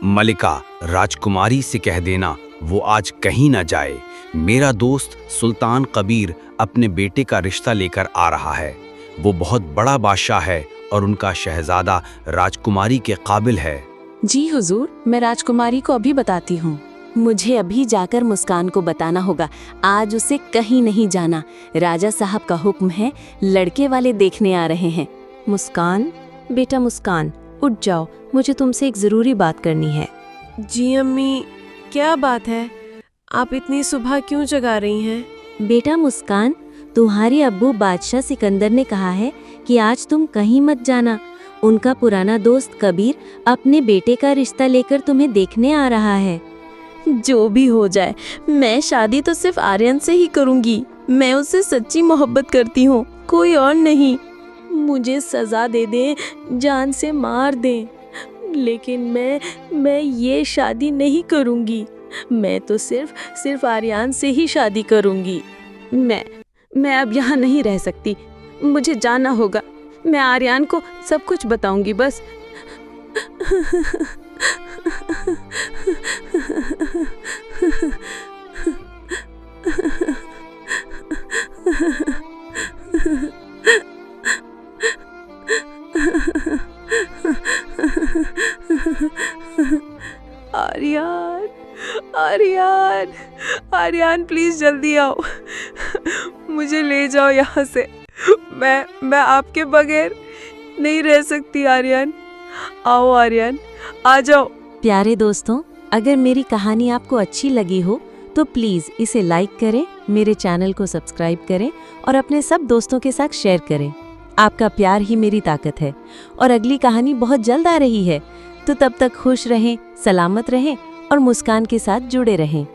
मलिका, राजकुमारी से कह देना वो आज कहीं ना जाए। मेरा दोस्त सुल्तान कबीर अपने बेटे का रिश्ता लेकर आ रहा है। वो बहुत बड़ा बादशाह है और उनका शहजादा राजकुमारी के काबिल है। जी हुजूर, मैं राजकुमारी को अभी बताती हूँ। मुझे अभी जाकर मुस्कान को बताना होगा, आज उसे कहीं नहीं जाना। राजा साहब का हुक्म है, लड़के वाले देखने आ रहे हैं। मुस्कान, बेटा मुस्कान, उठ जाओ, मुझे तुमसे एक ज़रूरी बात करनी है। जी अम्मी, क्या बात है? आप इतनी सुबह क्यों जगा रही हैं? बेटा मुस्कान, तुम्हारे अब्बू बादशाह सिकंदर ने कहा है कि आज तुम कहीं मत जाना। उनका पुराना दोस्त कबीर अपने बेटे का रिश्ता लेकर तुम्हें देखने आ रहा है। जो भी हो जाए, मैं शादी तो सिर्फ आर्यन से ही करूंगी। मैं उससे सच्ची मोहब्बत करती हूँ, कोई और नहीं। मुझे सजा दे दें, जान से मार दें, लेकिन मैं ये शादी नहीं करूंगी। मैं तो सिर्फ आर्यन से ही शादी करूंगी। मैं अब यहाँ नहीं रह सकती, मुझे जाना होगा। मैं आर्यन को सब कुछ बताऊंगी बस। आर्यन, आर्यन, आर्यन प्लीज जल्दी आओ, मुझे ले जाओ यहाँ से। मैं आपके बगैर नहीं रह सकती। आर्यन, आओ आर्यन, आ जाओ। प्यारे दोस्तों, अगर मेरी कहानी आपको अच्छी लगी हो तो प्लीज़ इसे लाइक करें, मेरे चैनल को सब्सक्राइब करें और अपने सब दोस्तों के साथ शेयर करें। आपका प्यार ही मेरी ताकत है और अगली कहानी बहुत जल्द आ रही है। तो तब तक खुश रहें, सलामत रहें और मुस्कान के साथ जुड़े रहें।